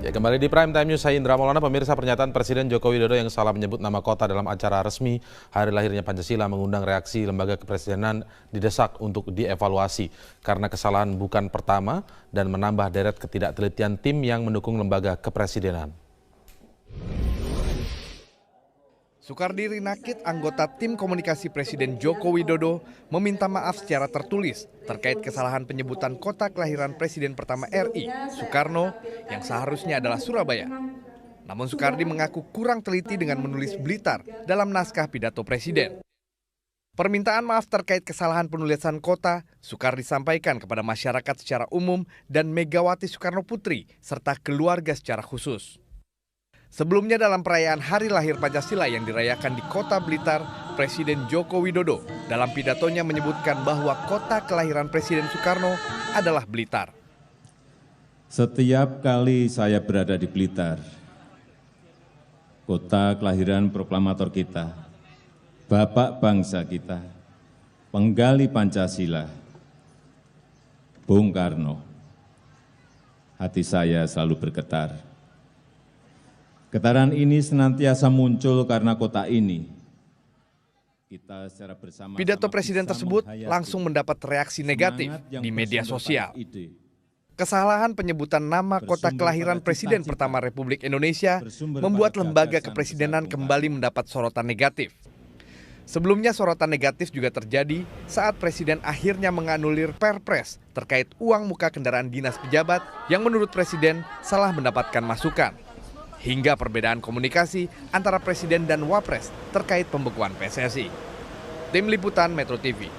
Ya, kembali di Prime Time News, saya Indra Maulana. Pemirsa, pernyataan Presiden Joko Widodo yang salah menyebut nama kota dalam acara resmi hari lahirnya Pancasila mengundang reaksi lembaga kepresidenan didesak untuk dievaluasi karena kesalahan bukan pertama dan menambah deret ketidaktelitian tim yang mendukung lembaga kepresidenan. Soekardi Rinakit, anggota tim komunikasi Presiden Joko Widodo, meminta maaf secara tertulis terkait kesalahan penyebutan kota kelahiran Presiden pertama RI, Soekarno, yang seharusnya adalah Surabaya. Namun Soekardi mengaku kurang teliti dengan menulis Blitar dalam naskah pidato Presiden. Permintaan maaf terkait kesalahan penulisan kota, Soekardi sampaikan kepada masyarakat secara umum dan Megawati Soekarno Putri, serta keluarga secara khusus. Sebelumnya dalam perayaan Hari Lahir Pancasila yang dirayakan di Kota Blitar, Presiden Joko Widodo dalam pidatonya menyebutkan bahwa kota kelahiran Presiden Soekarno adalah Blitar. Setiap kali saya berada di Blitar, kota kelahiran proklamator kita, Bapak bangsa kita, penggali Pancasila, Bung Karno, hati saya selalu bergetar. Getaran ini senantiasa muncul karena kota ini. Kita secara bersama Pidato Presiden tersebut langsung mendapat reaksi negatif di media sosial. Kesalahan penyebutan nama kota kelahiran Presiden pertama Republik Indonesia membuat lembaga kepresidenan kembali mendapat sorotan negatif. Sebelumnya sorotan negatif juga terjadi saat Presiden akhirnya menganulir Perpres terkait uang muka kendaraan dinas pejabat yang menurut Presiden salah mendapatkan masukan. Hingga perbedaan komunikasi antara Presiden dan Wapres terkait pembekuan PSSI. Tim Liputan Metro TV.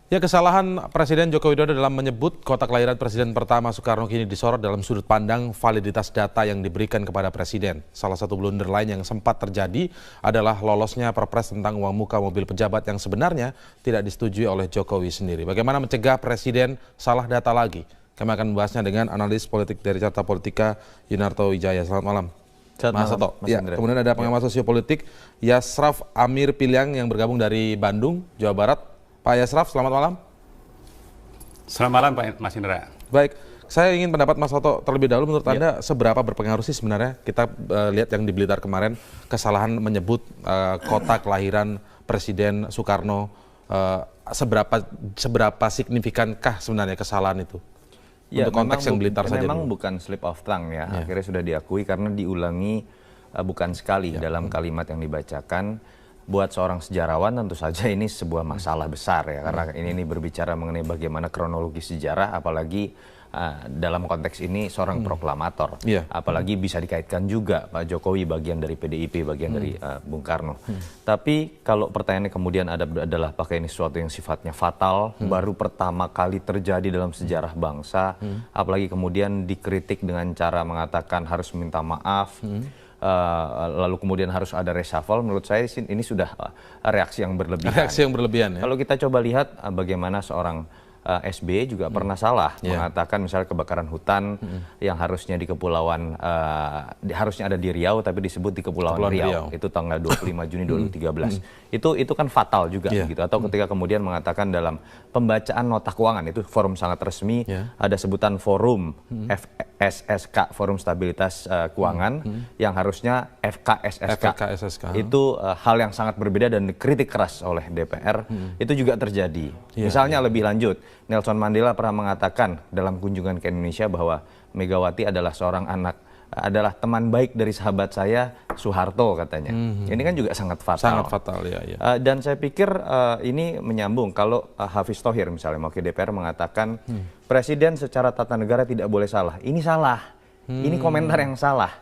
Ya, kesalahan Presiden Joko Widodo dalam menyebut kota kelahiran Presiden pertama Soekarno kini disorot dalam sudut pandang validitas data yang diberikan kepada Presiden. Salah satu blunder lain yang sempat terjadi adalah lolosnya Perpres tentang uang muka mobil pejabat yang sebenarnya tidak disetujui oleh Jokowi sendiri. Bagaimana mencegah Presiden salah data lagi? Kami akan membahasnya dengan analis politik dari Carta Politika, Yunarto Wijaya. Selamat malam, Mas Soto. Ya, kemudian ada pengamat sosiopolitik Yasraf Amir Piliang yang bergabung dari Bandung, Jawa Barat. Pak Yasraf, selamat malam. Selamat malam, Pak Mas Indra. Baik, saya ingin pendapat Mas Soto terlebih dahulu. Menurut Anda seberapa berpengaruh sih sebenarnya kita lihat yang di Blitar kemarin, kesalahan menyebut kota kelahiran Presiden Soekarno, seberapa signifikankah sebenarnya kesalahan itu? Ya, untuk konteks yang Blitar saja memang dulu. bukan slip of tongue ya, akhirnya sudah diakui karena diulangi bukan sekali dalam kalimat yang dibacakan. Buat seorang sejarawan tentu saja ini sebuah masalah besar ya, karena ini berbicara mengenai bagaimana kronologi sejarah, apalagi dalam konteks ini seorang proklamator, apalagi bisa dikaitkan juga Pak Jokowi bagian dari PDIP, bagian dari Bung Karno. Tapi kalau pertanyaannya kemudian adalah pakai ini sesuatu yang sifatnya fatal, baru pertama kali terjadi dalam sejarah bangsa, apalagi kemudian dikritik dengan cara mengatakan harus minta maaf, lalu kemudian harus ada reshuffle. Menurut saya ini sudah reaksi yang berlebihan. Reaksi yang berlebihan ya. Kalau kita coba lihat bagaimana seorang SBY juga pernah salah mengatakan misalnya kebakaran hutan yang harusnya di kepulauan harusnya ada di Riau tapi disebut di Kepulauan Riau. Itu tanggal 25 Juni 2013. Itu kan fatal juga gitu. Atau ketika kemudian mengatakan dalam pembacaan nota keuangan, itu forum sangat resmi, ada sebutan forum FSSK, Forum Stabilitas Keuangan, yang harusnya FKSSK. Itu hal yang sangat berbeda dan dikritik keras oleh DPR. Itu juga terjadi. Misalnya lebih lanjut, Nelson Mandela pernah mengatakan dalam kunjungan ke Indonesia bahwa Megawati adalah seorang anak, adalah teman baik dari sahabat saya Soeharto katanya. Ini kan juga sangat fatal. Sangat fatal ya. Dan saya pikir ini menyambung kalau Hafiz Thohir misalnya mau ke DPR mengatakan Presiden secara tata negara tidak boleh salah. Ini salah. Ini komentar yang salah.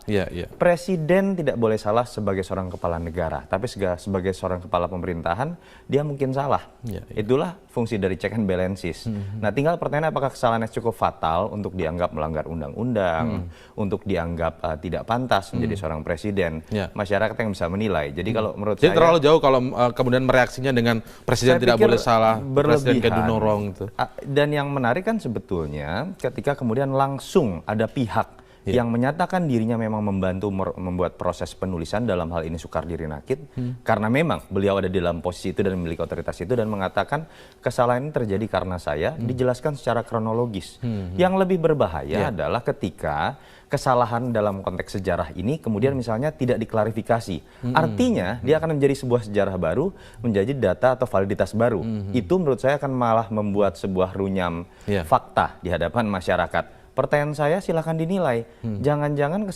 Presiden tidak boleh salah sebagai seorang kepala negara, tapi sebagai seorang kepala pemerintahan dia mungkin salah. Itulah fungsi dari check and balances. Nah, tinggal pertanyaan apakah kesalahannya cukup fatal untuk dianggap melanggar undang-undang, untuk dianggap tidak pantas menjadi seorang presiden. Masyarakat yang bisa menilai. Jadi kalau menurut saya terlalu jauh kalau kemudian mereaksinya dengan presiden tidak boleh salah, presiden kayak do no wrong itu. Dan yang menarik kan sebetulnya ketika kemudian langsung ada pihak yang menyatakan dirinya memang membantu membuat proses penulisan, dalam hal ini Soekardi Rinakit, karena memang beliau ada di dalam posisi itu dan memiliki otoritas itu, dan mengatakan kesalahan ini terjadi karena saya, dijelaskan secara kronologis. Yang lebih berbahaya adalah ketika kesalahan dalam konteks sejarah ini kemudian misalnya tidak diklarifikasi. Artinya dia akan menjadi sebuah sejarah baru, menjadi data atau validitas baru. Itu menurut saya akan malah membuat sebuah runyam fakta di hadapan masyarakat. Pertanyaan saya, silakan dinilai. Jangan-jangan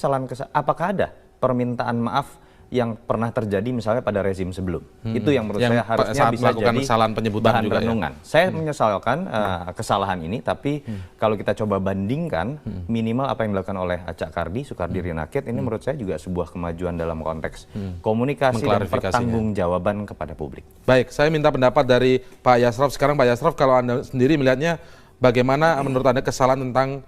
apakah ada permintaan maaf yang pernah terjadi misalnya pada rezim sebelum. Itu yang menurut saya harusnya bisa jadi kesalahan penyebutan bahan juga renungan. Saya menyesalkan kesalahan ini, tapi kalau kita coba bandingkan minimal apa yang dilakukan oleh Acak Kardi, Soekardi Rinakit, ini menurut saya juga sebuah kemajuan dalam konteks komunikasi dan pertanggungjawaban kepada publik. Baik, saya minta pendapat dari Pak Yasraf. Sekarang Pak Yasraf, kalau Anda sendiri melihatnya bagaimana menurut Anda kesalahan tentang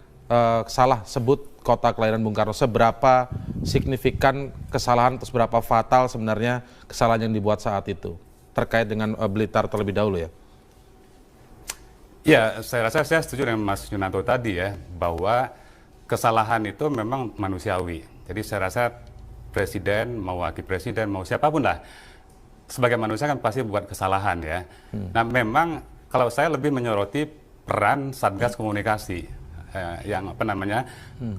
salah sebut kota kelahiran Bung Karno, seberapa signifikan kesalahan atau seberapa fatal sebenarnya kesalahan yang dibuat saat itu terkait dengan Blitar terlebih dahulu ya? Ya, saya rasa saya setuju dengan Mas Yunanto tadi ya, bahwa kesalahan itu memang manusiawi. Jadi saya rasa presiden, mau wakil presiden, mau siapapun lah, sebagai manusia kan pasti buat kesalahan ya. Nah memang kalau saya lebih menyoroti peran Satgas Komunikasi. Yang apa namanya,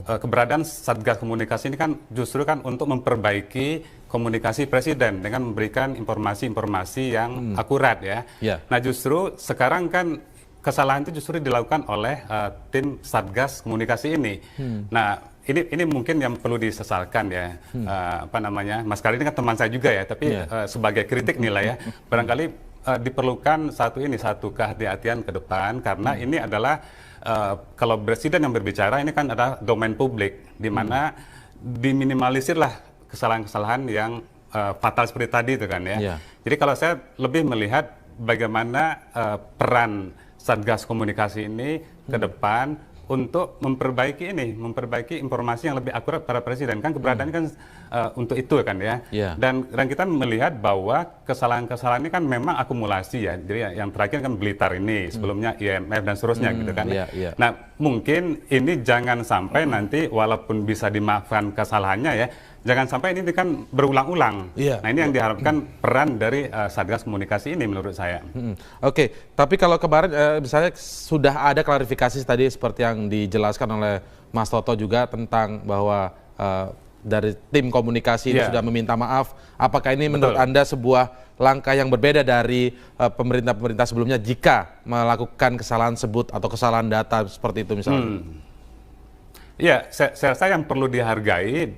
keberadaan Satgas Komunikasi ini kan justru kan untuk memperbaiki komunikasi presiden dengan memberikan informasi-informasi yang akurat ya. Nah justru sekarang kan kesalahan itu justru dilakukan oleh tim Satgas Komunikasi ini. Nah ini mungkin yang perlu disesalkan ya, apa namanya, Mas Kardi ini kan teman saya juga ya, tapi sebagai kritik nilai ya, barangkali diperlukan satu kehati-hatian ke depan, karena ini adalah kalau presiden yang berbicara ini kan ada domain publik, di mana diminimalisirlah kesalahan-kesalahan yang fatal seperti tadi itu kan ya. Jadi kalau saya lebih melihat bagaimana peran Satgas Komunikasi ini ke depan untuk memperbaiki informasi yang lebih akurat para presiden, kan keberadaannya kan untuk itu kan ya. Dan kita melihat bahwa kesalahan-kesalahan ini kan memang akumulasi ya. Jadi yang terakhir kan Blitar ini, sebelumnya IMF dan seterusnya gitu kan. Nah mungkin ini jangan sampai nanti walaupun bisa dimaafkan kesalahannya ya, jangan sampai ini kan berulang-ulang. Nah ini yang diharapkan peran dari Satgas Komunikasi ini menurut saya. Oke, tapi kalau kemarin misalnya sudah ada klarifikasi tadi seperti yang dijelaskan oleh Mas Toto juga tentang bahwa dari tim komunikasi ini sudah meminta maaf. Apakah ini menurut Anda sebuah langkah yang berbeda dari pemerintah-pemerintah sebelumnya jika melakukan kesalahan sebut atau kesalahan data seperti itu misalnya? Ya, saya rasa yang perlu dihargai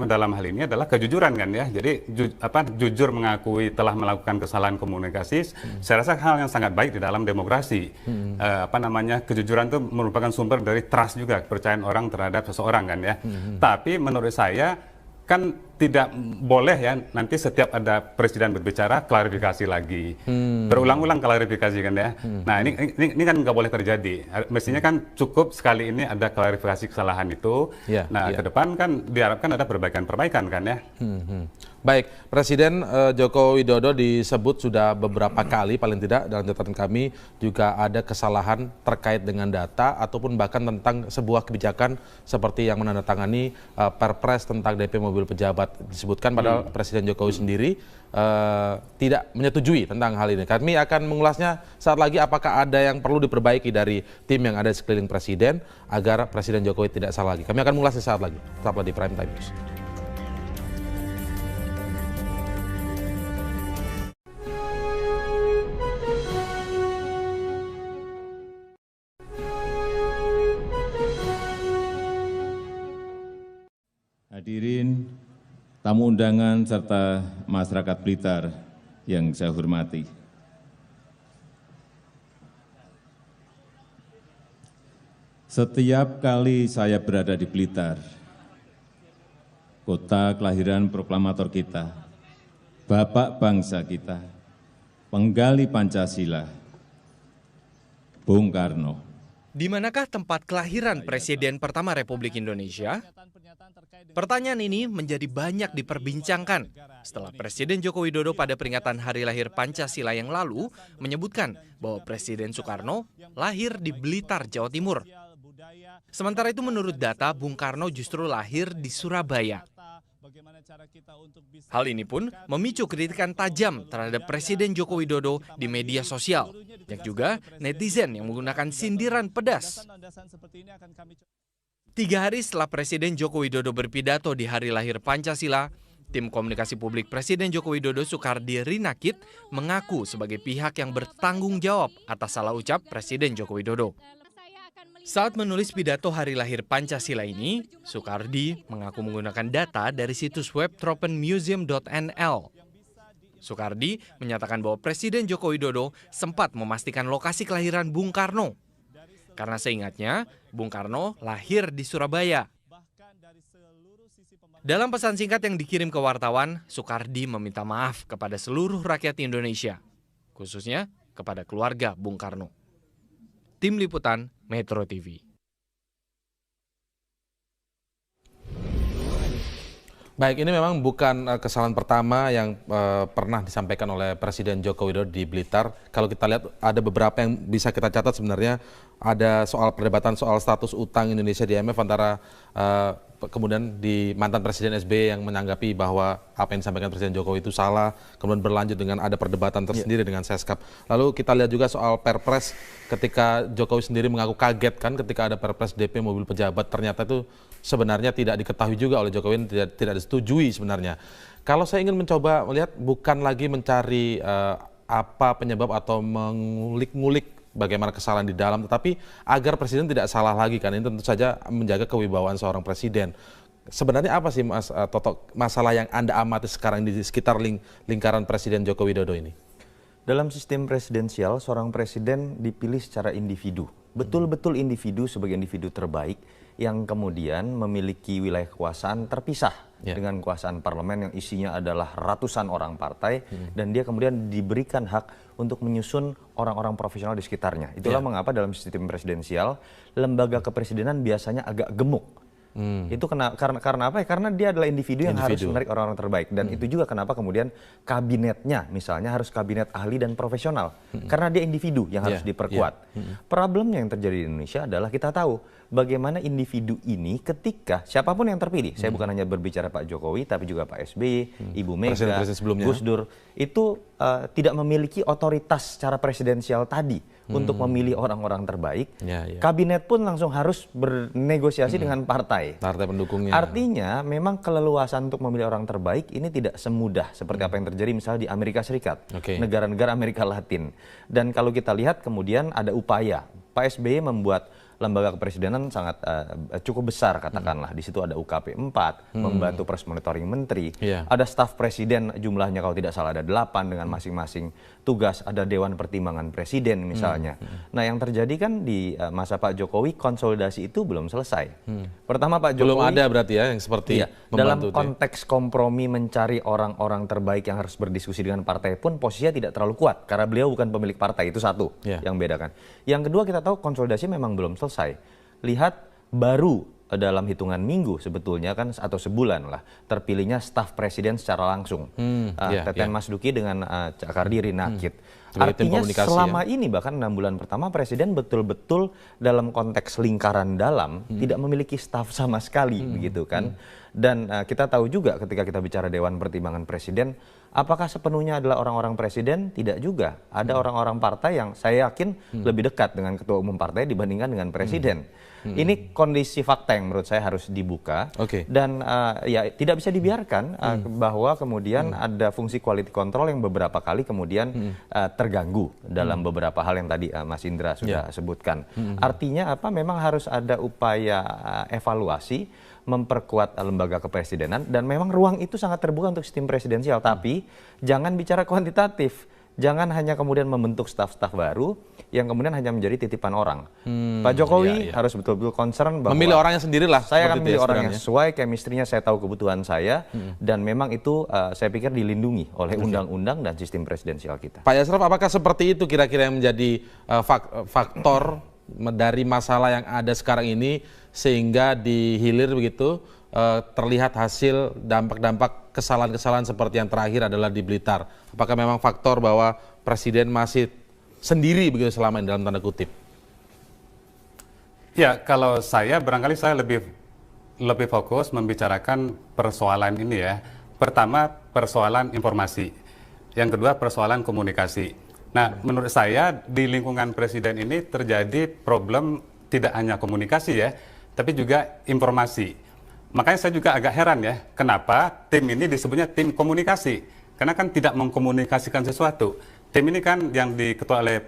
dalam hal ini adalah kejujuran kan ya. Jadi jujur mengakui telah melakukan kesalahan komunikasi, saya rasa hal yang sangat baik di dalam demokrasi. Kejujuran itu merupakan sumber dari trust juga, kepercayaan orang terhadap seseorang kan ya. Tapi menurut saya kan tidak boleh ya nanti setiap ada presiden berbicara klarifikasi lagi, berulang-ulang klarifikasi kan ya. Nah ini kan nggak boleh terjadi. Mestinya kan cukup sekali ini ada klarifikasi kesalahan itu. Nah ke depan kan diharapkan ada perbaikan-perbaikan kan ya. Baik, Presiden Joko Widodo disebut sudah beberapa kali, paling tidak dalam catatan kami juga ada kesalahan terkait dengan data ataupun bahkan tentang sebuah kebijakan seperti yang menandatangani Perpres tentang DP mobil pejabat. Disebutkan padahal Presiden Jokowi sendiri tidak menyetujui tentang hal ini. Kami akan mengulasnya saat lagi, apakah ada yang perlu diperbaiki dari tim yang ada di sekeliling Presiden agar Presiden Jokowi tidak salah lagi. Kami akan mengulasnya saat lagi. Tetaplah di Prime Time News. Hadirin, tamu undangan serta masyarakat Blitar yang saya hormati. Setiap kali saya berada di Blitar, kota kelahiran proklamator kita, Bapak bangsa kita, penggali Pancasila, Bung Karno. Di manakah tempat kelahiran Presiden pertama Republik Indonesia? Pertanyaan ini menjadi banyak diperbincangkan setelah Presiden Joko Widodo pada peringatan Hari Lahir Pancasila yang lalu menyebutkan bahwa Presiden Soekarno lahir di Blitar, Jawa Timur. Sementara itu menurut data, Bung Karno justru lahir di Surabaya. Hal ini pun memicu kritikan tajam terhadap Presiden Joko Widodo di media sosial. Yang juga netizen yang menggunakan sindiran pedas. 3 hari setelah Presiden Joko Widodo berpidato di hari lahir Pancasila, tim komunikasi publik Presiden Joko Widodo Soekardi Rinakit mengaku sebagai pihak yang bertanggung jawab atas salah ucap Presiden Joko Widodo. Saat menulis pidato hari lahir Pancasila ini, Soekardi mengaku menggunakan data dari situs web tropenmuseum.nl. Soekardi menyatakan bahwa Presiden Joko Widodo sempat memastikan lokasi kelahiran Bung Karno. Karena seingatnya, Bung Karno lahir di Surabaya. Dalam pesan singkat yang dikirim ke wartawan, Soekardi meminta maaf kepada seluruh rakyat Indonesia, khususnya kepada keluarga Bung Karno. Tim Liputan Metro TV. Baik, ini memang bukan kesalahan pertama yang pernah disampaikan oleh Presiden Joko Widodo di Blitar. Kalau kita lihat ada beberapa yang bisa kita catat sebenarnya, ada soal perdebatan soal status utang Indonesia di IMF antara kemudian di mantan Presiden SBY yang menanggapi bahwa apa yang disampaikan Presiden Jokowi itu salah, kemudian berlanjut dengan ada perdebatan tersendiri dengan Seskap. Lalu kita lihat juga soal Perpres ketika Jokowi sendiri mengaku kaget kan ketika ada Perpres DP mobil pejabat, ternyata itu sebenarnya tidak diketahui juga oleh Jokowi, tidak disetujui sebenarnya. Kalau saya ingin mencoba melihat bukan lagi mencari apa penyebab atau mengulik-ngulik bagaimana kesalahan di dalam, tetapi agar Presiden tidak salah lagi kan, ini tentu saja menjaga kewibawaan seorang Presiden. Sebenarnya apa sih Mas Toto masalah yang Anda amati sekarang di sekitar lingkaran Presiden Joko Widodo ini? Dalam sistem presidensial, seorang presiden dipilih secara individu. Betul-betul individu sebagai individu terbaik yang kemudian memiliki wilayah kekuasaan terpisah dengan kekuasaan parlemen yang isinya adalah ratusan orang partai dan dia kemudian diberikan hak untuk menyusun orang-orang profesional di sekitarnya. Itulah mengapa dalam sistem presidensial lembaga kepresidenan biasanya agak gemuk. Itu karena apa ya? Karena dia adalah individu yang harus menarik orang-orang terbaik. Dan itu juga kenapa kemudian kabinetnya misalnya harus kabinet ahli dan profesional. Karena dia individu yang harus diperkuat. Problemnya yang terjadi di Indonesia adalah kita tahu bagaimana individu ini ketika siapapun yang terpilih, saya bukan hanya berbicara Pak Jokowi tapi juga Pak SBY, Ibu Mega, Gus Dur, itu tidak memiliki otoritas secara presidensial tadi untuk memilih orang-orang terbaik. Kabinet pun langsung harus bernegosiasi dengan partai pendukungnya. Artinya memang keleluasan untuk memilih orang terbaik ini tidak semudah seperti apa yang terjadi misalnya di Amerika Serikat, negara-negara Amerika Latin. Dan kalau kita lihat kemudian ada upaya Pak SBY membuat lembaga kepresidenan sangat cukup besar katakanlah. Di situ ada UKP 4, membantu press monitoring menteri. Ada staf presiden jumlahnya kalau tidak salah ada 8 dengan masing-masing tugas. Ada Dewan Pertimbangan Presiden misalnya. Nah yang terjadi kan di masa Pak Jokowi konsolidasi itu belum selesai. Pertama Pak Jokowi... Belum ada berarti ya yang seperti dalam konteks kompromi mencari orang-orang terbaik yang harus berdiskusi dengan partai pun posisinya tidak terlalu kuat. Karena beliau bukan pemilik partai, itu satu yang bedakan. Yang kedua kita tahu konsolidasi memang belum selesai. Lihat baru dalam hitungan minggu sebetulnya kan atau sebulan lah terpilihnya staf presiden secara langsung. Teten Mas Duki dengan Soekardi Rinakit. Artinya selama ini bahkan 6 bulan pertama presiden betul-betul dalam konteks lingkaran dalam tidak memiliki staf sama sekali begitu kan. Dan kita tahu juga ketika kita bicara Dewan Pertimbangan Presiden, apakah sepenuhnya adalah orang-orang presiden? Tidak juga. Ada orang-orang partai yang saya yakin lebih dekat dengan ketua umum partai dibandingkan dengan presiden. Ini kondisi fakta yang menurut saya harus dibuka. Dan ya tidak bisa dibiarkan bahwa kemudian ada fungsi quality control yang beberapa kali kemudian terganggu dalam beberapa hal yang tadi Mas Indra sudah sebutkan. Artinya apa? Memang harus ada upaya evaluasi, memperkuat lembaga kepresidenan, dan memang ruang itu sangat terbuka untuk sistem presidensial. Tapi jangan bicara kuantitatif, jangan hanya kemudian membentuk staf-staf baru yang kemudian hanya menjadi titipan orang. Pak Jokowi harus betul-betul concern bahwa memilih orangnya sendirilah. Saya akan memilih orang yang sesuai, chemistry-nya saya tahu kebutuhan saya, dan memang itu saya pikir dilindungi oleh undang-undang dan sistem presidensial kita. Pak Yasraf, apakah seperti itu kira-kira yang menjadi faktor dari masalah yang ada sekarang ini sehingga di hilir begitu terlihat hasil dampak-dampak kesalahan-kesalahan seperti yang terakhir adalah di Blitar? Apakah memang faktor bahwa presiden masih sendiri begitu selama ini dalam tanda kutip? Ya, kalau saya barangkali saya lebih fokus membicarakan persoalan ini ya. Pertama, persoalan informasi. Yang kedua, persoalan komunikasi. Nah, menurut saya di lingkungan presiden ini terjadi problem tidak hanya komunikasi ya, tapi juga informasi. Makanya saya juga agak heran ya, kenapa tim ini disebutnya tim komunikasi. Karena kan tidak mengkomunikasikan sesuatu. Tim ini kan yang diketua oleh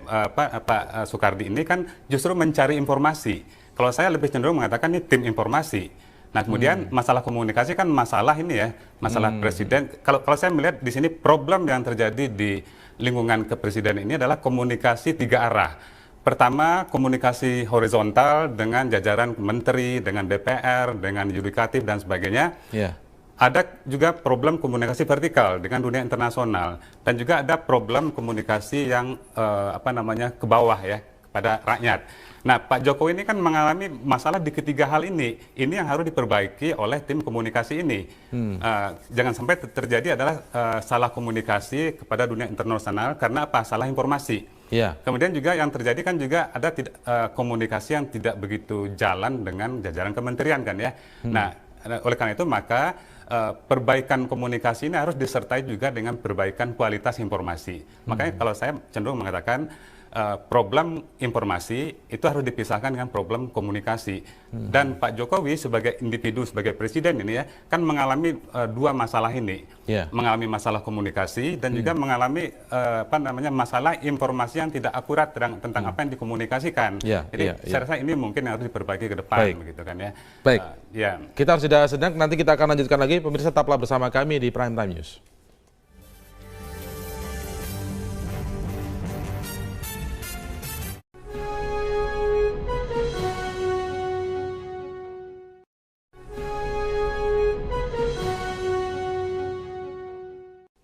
Pak Soekardi ini kan justru mencari informasi. Kalau saya lebih cenderung mengatakan ini tim informasi. Nah kemudian masalah komunikasi kan masalah ini ya, masalah presiden. Kalau saya melihat di sini problem yang terjadi di lingkungan kepresiden ini adalah komunikasi 3 arah. Pertama, komunikasi horizontal dengan jajaran menteri, dengan DPR, dengan yudikatif dan sebagainya. Yeah. Ada juga problem komunikasi vertikal dengan dunia internasional dan juga ada problem komunikasi yang ke bawah ya kepada rakyat. Nah, Pak Jokowi ini kan mengalami masalah di ketiga hal ini. Ini yang harus diperbaiki oleh tim komunikasi ini. Jangan sampai terjadi adalah salah komunikasi kepada dunia internasional karena apa? Salah informasi. Yeah. Kemudian juga yang terjadi kan juga ada komunikasi yang tidak begitu jalan dengan jajaran kementerian kan ya. Nah, oleh karena itu maka perbaikan komunikasi ini harus disertai juga dengan perbaikan kualitas informasi. Makanya kalau saya cenderung mengatakan problem informasi itu harus dipisahkan dengan problem komunikasi. Dan Pak Jokowi sebagai individu, sebagai presiden ini ya, kan mengalami 2 masalah ini. Yeah. Mengalami masalah komunikasi dan juga mengalami masalah informasi yang tidak akurat tentang apa yang dikomunikasikan. Yeah. Jadi saya rasa ini mungkin harus diperbaiki ke depan begitu kan ya. Baik. Kita harus jeda sejenak, nanti kita akan lanjutkan lagi. Pemirsa tetaplah bersama kami di Prime Time News.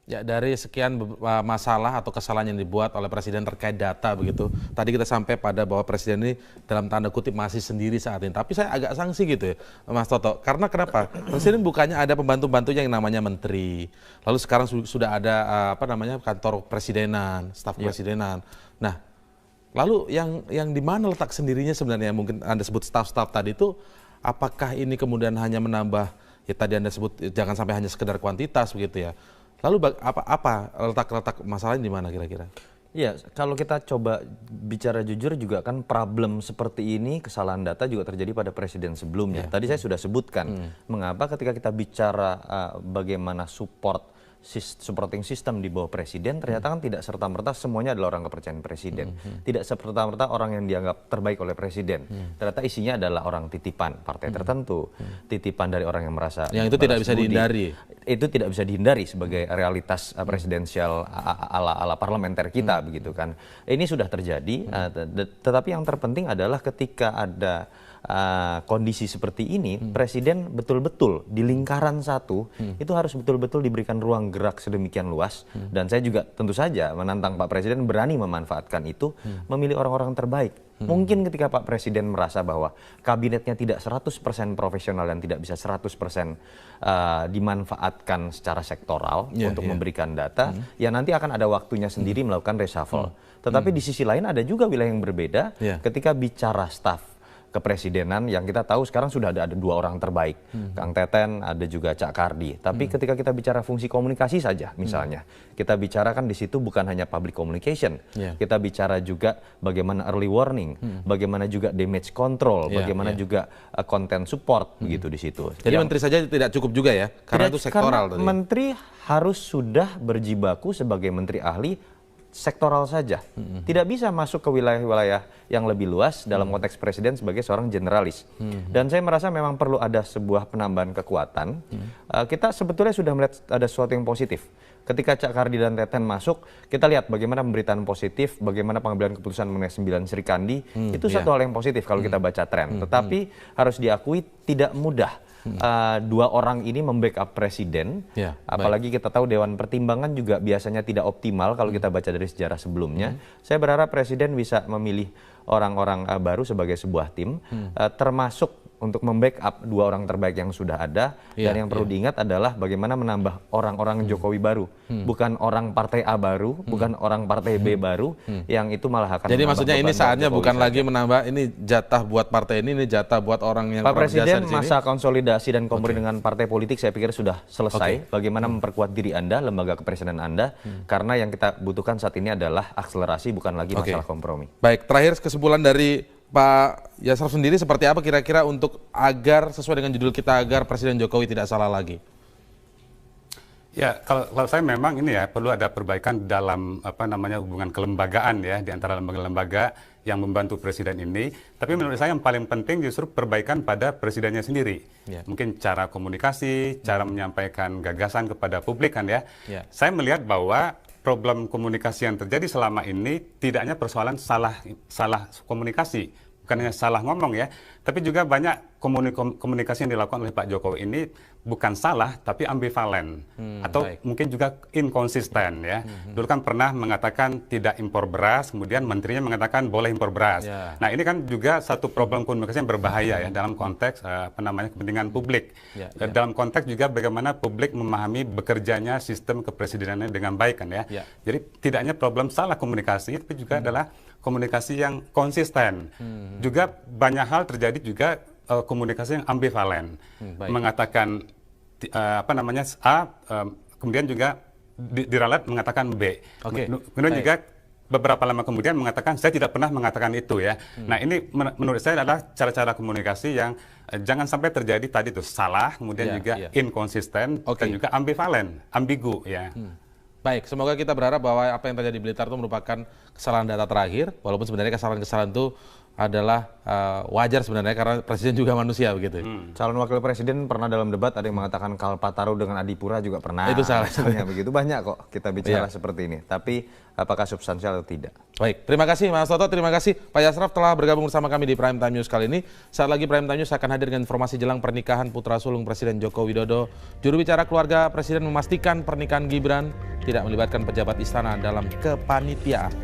Ya, dari sekian masalah atau kesalahan yang dibuat oleh presiden terkait data begitu. Tadi kita sampai pada bahwa presiden ini dalam tanda kutip masih sendiri saat ini. Tapi saya agak sanksi gitu ya, Mas Toto. Karena kenapa? Presiden bukannya ada pembantu-pembantunya yang namanya menteri. Lalu sekarang sudah ada kantor presidenan, staf presidenan. Nah, lalu yang di mana letak sendirinya sebenarnya? Mungkin Anda sebut staf-staf tadi itu, apakah ini kemudian hanya menambah, ya tadi Anda sebut jangan sampai hanya sekedar kuantitas begitu ya. Lalu apa letak masalahnya di mana kira-kira? Ya, kalau kita coba bicara jujur juga kan problem seperti ini, kesalahan data juga terjadi pada presiden sebelumnya. Tadi saya sudah sebutkan mengapa ketika kita bicara bagaimana supporting system di bawah presiden, ternyata kan tidak serta-merta semuanya adalah orang kepercayaan presiden. Tidak serta-merta orang yang dianggap terbaik oleh presiden. Ternyata isinya adalah orang titipan partai tertentu, titipan dari orang yang merasa... Yang itu tidak bisa dihindari. Itu tidak bisa dihindari sebagai realitas presidensial ala parlementer kita begitu kan. Ini sudah terjadi, tetapi yang terpenting adalah ketika ada kondisi seperti ini, presiden betul-betul di lingkaran satu itu harus betul-betul diberikan ruang gerak sedemikian luas. Dan saya juga tentu saja menantang Pak Presiden berani memanfaatkan itu, memilih orang-orang terbaik. Mungkin ketika Pak Presiden merasa bahwa kabinetnya tidak 100% profesional dan tidak bisa 100% dimanfaatkan secara sektoral untuk memberikan data, ya nanti akan ada waktunya sendiri melakukan reshuffle. Tetapi di sisi lain ada juga wilayah yang berbeda ketika bicara staf kepresidenan yang kita tahu sekarang sudah ada 2 orang terbaik, Kang Teten, ada juga Cak Kardi. Tapi ketika kita bicara fungsi komunikasi saja, misalnya, kita bicara kan di situ bukan hanya public communication, kita bicara juga bagaimana early warning, bagaimana juga damage control, bagaimana juga content support, begitu di situ. Jadi menteri saja tidak cukup juga ya, karena itu sektoral. Karena menteri harus sudah berjibaku sebagai menteri ahli sektoral saja, tidak bisa masuk ke wilayah-wilayah yang lebih luas dalam konteks presiden sebagai seorang generalis. Dan saya merasa memang perlu ada sebuah penambahan kekuatan. Kita sebetulnya sudah melihat ada sesuatu yang positif. Ketika Cak Kardi dan Teten masuk, kita lihat bagaimana pemberitaan positif, bagaimana pengambilan keputusan mengenai 9 Sri Kandi, itu satu hal yang positif kalau kita baca tren. Tetapi harus diakui tidak mudah. 2 orang ini membackup presiden, apalagi kita tahu Dewan Pertimbangan juga biasanya tidak optimal kalau kita baca dari sejarah sebelumnya. Saya berharap presiden bisa memilih orang-orang baru sebagai sebuah tim, termasuk untuk membackup 2 orang terbaik yang sudah ada. Dan yang perlu diingat adalah bagaimana menambah orang-orang Jokowi baru, bukan orang partai A baru, bukan orang partai B baru, yang itu malah akan. Jadi maksudnya ini saatnya Jokowi bukan saja. lagi menambah ini jatah buat partai ini jatah buat orang yang Pak kurang biasa Presiden di sini. masa konsolidasi dan kompromi dengan partai politik saya pikir sudah selesai. Bagaimana memperkuat diri Anda, lembaga kepresidenan Anda, karena yang kita butuhkan saat ini adalah akselerasi, bukan lagi masalah kompromi. Baik, terakhir kesimpulan dari Pak Yasraf sendiri seperti apa kira-kira untuk agar sesuai dengan judul kita agar Presiden Jokowi tidak salah lagi? Ya, kalau saya memang ini ya perlu ada perbaikan dalam hubungan kelembagaan ya di antara lembaga-lembaga yang membantu presiden ini. Tapi menurut saya yang paling penting justru perbaikan pada presidennya sendiri. Mungkin cara komunikasi, cara menyampaikan gagasan kepada publik kan ya. Saya melihat bahwa problem komunikasi yang terjadi selama ini tidak hanya persoalan salah komunikasi, bukan hanya salah ngomong ya, tapi juga banyak komunikasi yang dilakukan oleh Pak Jokowi ini bukan salah tapi ambivalen atau mungkin juga inkonsisten ya. Dulu kan pernah mengatakan tidak impor beras, kemudian menterinya mengatakan boleh impor beras. Nah, ini kan juga satu problem komunikasi yang berbahaya ya dalam konteks kepentingan publik. Dalam konteks juga bagaimana publik memahami bekerjanya sistem kepresidenannya dengan baik kan ya. Jadi tidak hanya problem salah komunikasi, tapi juga adalah komunikasi yang konsisten. Juga banyak hal terjadi juga komunikasi yang ambivalen, mengatakan A, kemudian juga diralat mengatakan B. Kemudian juga beberapa lama kemudian mengatakan saya tidak pernah mengatakan itu ya. Nah, ini menurut saya adalah cara-cara komunikasi yang jangan sampai terjadi tadi itu salah, kemudian juga inkonsisten dan juga ambivalen, ambigu ya. Baik, semoga kita berharap bahwa apa yang terjadi di Blitar itu merupakan kesalahan data terakhir, walaupun sebenarnya kesalahan-kesalahan itu adalah wajar sebenarnya karena presiden juga manusia begitu. Calon wakil presiden pernah dalam debat ada yang mengatakan Kalpataru dengan Adipura juga pernah. Itu salah. Begitu banyak kok kita bicara seperti ini. Tapi apakah substansial atau tidak? Baik, terima kasih Mas Toto, terima kasih Pak Yasraf telah bergabung bersama kami di Prime Time News kali ini. Saat lagi Prime Time News akan hadir dengan informasi jelang pernikahan putra sulung Presiden Joko Widodo. Juru bicara keluarga Presiden memastikan pernikahan Gibran tidak melibatkan pejabat istana dalam kepanitiaan.